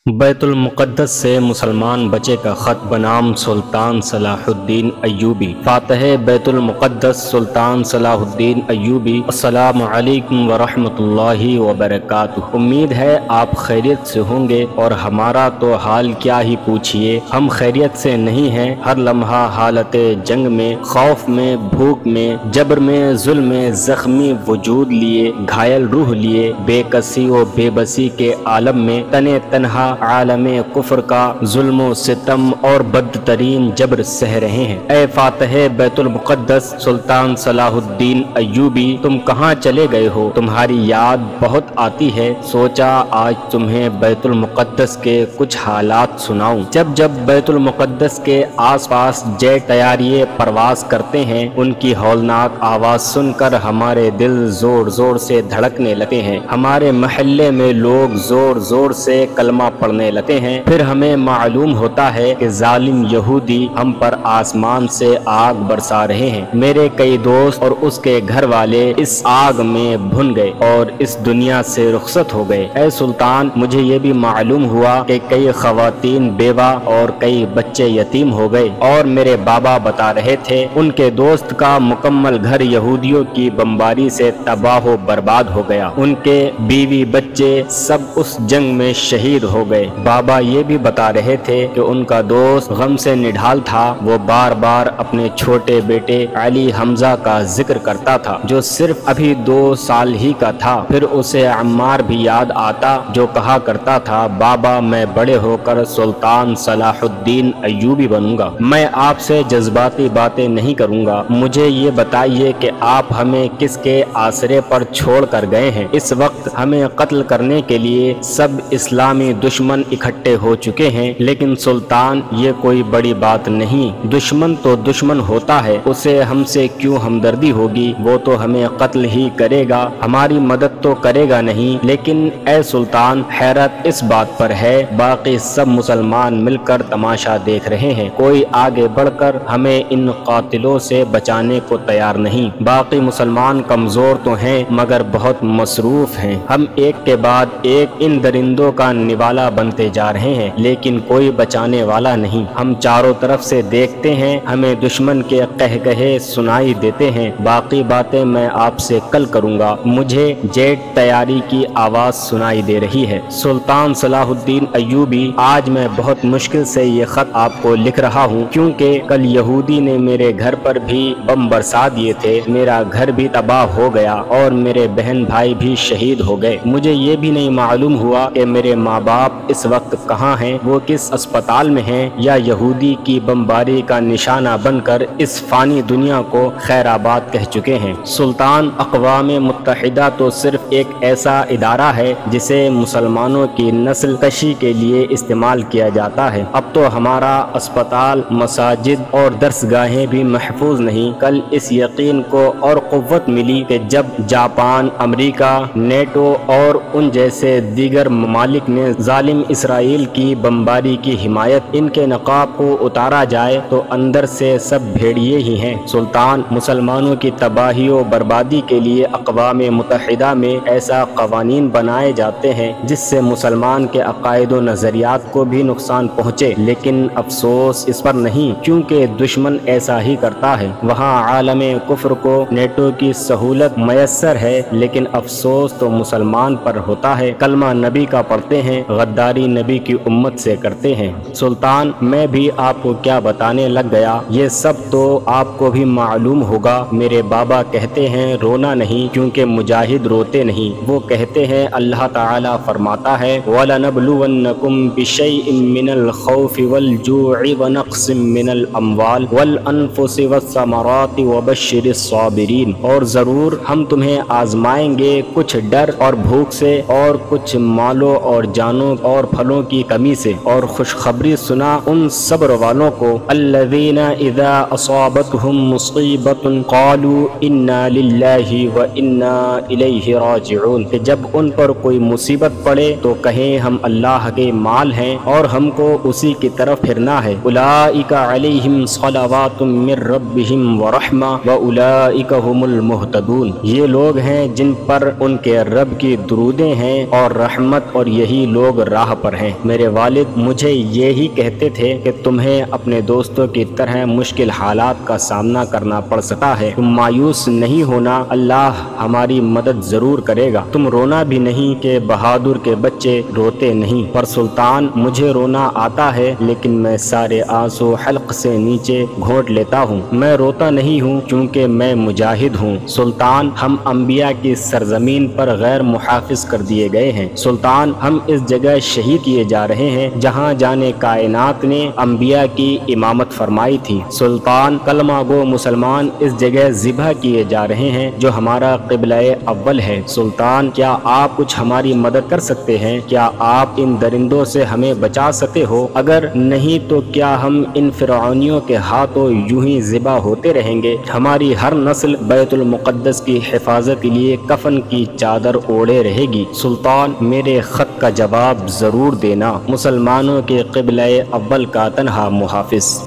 بیت المقدس سے مسلمان بچے کا خط بنام سلطان صلاح الدین ایوبی۔ فاتح بیت المقدس سلطان صلاح الدین ایوبی۔ السلام علیکم ورحمۃ اللہ وبرکاتہ۔ امید ہے آپ خیریت سے ہوں گے، اور ہمارا تو حال کیا ہی پوچھئے، ہم خیریت سے نہیں ہیں۔ ہر لمحہ حالت جنگ میں، خوف میں، بھوک میں، جبر میں، ظلم میں زخمی وجود لیے، گھائل روح لیے، بے کسی و بے بسی کے عالم میں تنے تنہا عالم کفر کا ظلم و ستم اور بدترین جبر سہ رہے ہیں۔ اے فاتح بیت المقدس سلطان صلاح الدین ایوبی، تم کہاں چلے گئے ہو؟ تمہاری یاد بہت آتی ہے، سوچا آج تمہیں بیت المقدس کے کچھ حالات سناؤں۔ جب بیت المقدس کے آس پاس جیٹ طیارے پرواز کرتے ہیں، ان کی ہولناک آواز سن کر ہمارے دل زور زور سے دھڑکنے لگتے ہیں۔ ہمارے محلے میں لوگ زور زور سے کلمہ پڑھنے لگتے ہیں، پھر ہمیں معلوم ہوتا ہے کہ ظالم یہودی ہم پر آسمان سے آگ برسا رہے ہیں۔ میرے کئی دوست اور اس کے گھر والے اس آگ میں بھن گئے اور اس دنیا سے رخصت ہو گئے۔ اے سلطان، مجھے یہ بھی معلوم ہوا کہ کئی خواتین بیوہ اور کئی بچے یتیم ہو گئے، اور میرے بابا بتا رہے تھے ان کے دوست کا مکمل گھر یہودیوں کی بمباری سے تباہ و برباد ہو گیا، ان کے بیوی بچے سب اس جنگ میں شہید ہو گئے۔ بابا یہ بھی بتا رہے تھے کہ ان کا دوست غم سے نڈھال تھا، وہ بار بار اپنے چھوٹے بیٹے علی حمزہ کا ذکر کرتا تھا جو صرف ابھی 2 سال ہی کا تھا۔ پھر اسے عمار بھی یاد آتا جو کہا کرتا تھا، بابا میں بڑے ہو کر سلطان صلاح الدین ایوبی بنوں گا، میں آپ سے جذباتی باتیں نہیں کروں گا، مجھے یہ بتائیے کہ آپ ہمیں کس کے آسرے پر چھوڑ کر گئے ہیں؟ اس وقت ہمیں قتل کرنے کے لیے سب اسلامی دشمن اکٹھے ہو چکے ہیں، لیکن سلطان یہ کوئی بڑی بات نہیں، دشمن تو دشمن ہوتا ہے، اسے ہم سے کیوں ہمدردی ہوگی؟ وہ تو ہمیں قتل ہی کرے گا، ہماری مدد تو کرے گا نہیں۔ لیکن اے سلطان، حیرت اس بات پر ہے باقی سب مسلمان مل کر تماشا دیکھ رہے ہیں، کوئی آگے بڑھ کر ہمیں ان قاتلوں سے بچانے کو تیار نہیں۔ باقی مسلمان کمزور تو ہیں مگر بہت مصروف ہیں، ہم ایک کے بعد ایک ان درندوں کا نوالا بنتے جا رہے ہیں، لیکن کوئی بچانے والا نہیں۔ ہم چاروں طرف سے دیکھتے ہیں، ہمیں دشمن کے قہقہے سنائی دیتے ہیں۔ باقی باتیں میں آپ سے کل کروں گا، مجھے جیٹ طیارے کی آواز سنائی دے رہی ہے۔ سلطان صلاح الدین ایوبی، آج میں بہت مشکل سے یہ خط آپ کو لکھ رہا ہوں، کیونکہ کل یہودی نے میرے گھر پر بھی بم برسا دیے تھے، میرا گھر بھی تباہ ہو گیا اور میرے بہن بھائی بھی شہید ہو گئے۔ مجھے یہ بھی نہیں معلوم ہوا کہ میرے ماں باپ اس وقت کہاں ہیں، وہ کس اسپتال میں ہیں، یا یہودی کی بمباری کا نشانہ بن کر اس فانی دنیا کو خیر آباد کہہ چکے ہیں۔ سلطان، اقوام متحدہ تو صرف ایک ایسا ادارہ ہے جسے مسلمانوں کی نسل کشی کے لیے استعمال کیا جاتا ہے، اب تو ہمارا اسپتال، مساجد اور درسگاہیں بھی محفوظ نہیں۔ کل اس یقین کو اور قوت ملی کہ جب جاپان، امریکہ، نیٹو اور ان جیسے دیگر ممالک نے ظالم اسرائیل کی بمباری کی حمایت، ان کے نقاب کو اتارا جائے تو اندر سے سب بھیڑیے ہی ہیں۔ سلطان، مسلمانوں کی تباہی و بربادی کے لیے اقوام متحدہ میں ایسا قوانین بنائے جاتے ہیں جس سے مسلمان کے عقائد و نظریات کو بھی نقصان پہنچے، لیکن افسوس اس پر نہیں، کیونکہ دشمن ایسا ہی کرتا ہے۔ وہاں عالم کفر کو نیٹو کی سہولت میسر ہے، لیکن افسوس تو مسلمان پر ہوتا ہے، کلمہ نبی کا پڑھتے ہیں، غداری نبی کی امت سے کرتے ہیں۔ سلطان، میں بھی آپ کو کیا بتانے لگ گیا، یہ سب تو آپ کو بھی معلوم ہوگا۔ میرے بابا کہتے ہیں رونا نہیں، کیونکہ مجاہد روتے نہیں، وہ کہتے ہیں اللہ تعالیٰ فرماتا ہے وَلَنَبْلُوَنَّكُمْ بِشَيْءٍ مِّنَ الْخَوْفِ وَالْجُوعِ وَنَقْصٍ مِّنَ الْأَمْوَالِ وَالْأَنفُسِ وَالثَّمَرَاتِ وَبَشِّرِ الصَّابِرِينَ، اور ضرور ہم تمہیں آزمائیں گے کچھ ڈر اور بھوک سے، اور کچھ مالوں اور جانوں اور پھلوں کی کمی سے، اور خوشخبری سنا ان صبر والوں کو الذین اذا اصابتهم مصیبۃ قالوا انا للہ وانا الیہ راجعون، کہ جب ان پر کوئی مصیبت پڑے تو کہیں ہم اللہ کے مال ہیں اور ہم کو اسی کی طرف پھرنا ہے۔ اولئک علیہم صلوات من ربہم ورحمہ واولئک هم المہتدون، یہ لوگ ہیں جن پر ان کے رب کی درودیں ہیں اور رحمت، اور یہی لوگ راہ پر ہیں۔ میرے والد مجھے یہی کہتے تھے کہ تمہیں اپنے دوستوں کی طرح مشکل حالات کا سامنا کرنا پڑ سکتا ہے، تم مایوس نہیں ہونا، اللہ ہماری مدد ضرور کرے گا، تم رونا بھی نہیں کہ بہادر کے بچے روتے نہیں۔ پر سلطان مجھے رونا آتا ہے لیکن میں سارے آنسو حلق سے نیچے گھونٹ لیتا ہوں، میں روتا نہیں ہوں کیونکہ میں مجاہد ہوں۔ سلطان ہم انبیاء کی سرزمین پر غیر محافظ کر دیے گئے ہیں، سلطان ہم اس جگہ شہید کیے جا رہے ہیں جہاں جانے کائنات نے انبیاء کی امامت فرمائی تھی، سلطان کلمہ گو مسلمان اس جگہ ذبح کیے جا رہے ہیں جو ہمارا قبلہ اول ہے، سلطان کیا آپ کچھ ہماری مدد کر سکتے ہیں؟ کیا آپ ان درندوں سے ہمیں بچا سکتے ہو؟ اگر نہیں تو کیا ہم ان فرعونیوں کے ہاتھوں یوں ہی ذبح ہوتے رہیں گے؟ ہماری ہر نسل بیت المقدس کی حفاظت کے لیے کفن کی چادر اوڑھے رہے گی۔ سلطان میرے خط کا جواب ضرور دینا، مسلمانوں کے قبلہ اول کا تنہا محافظ۔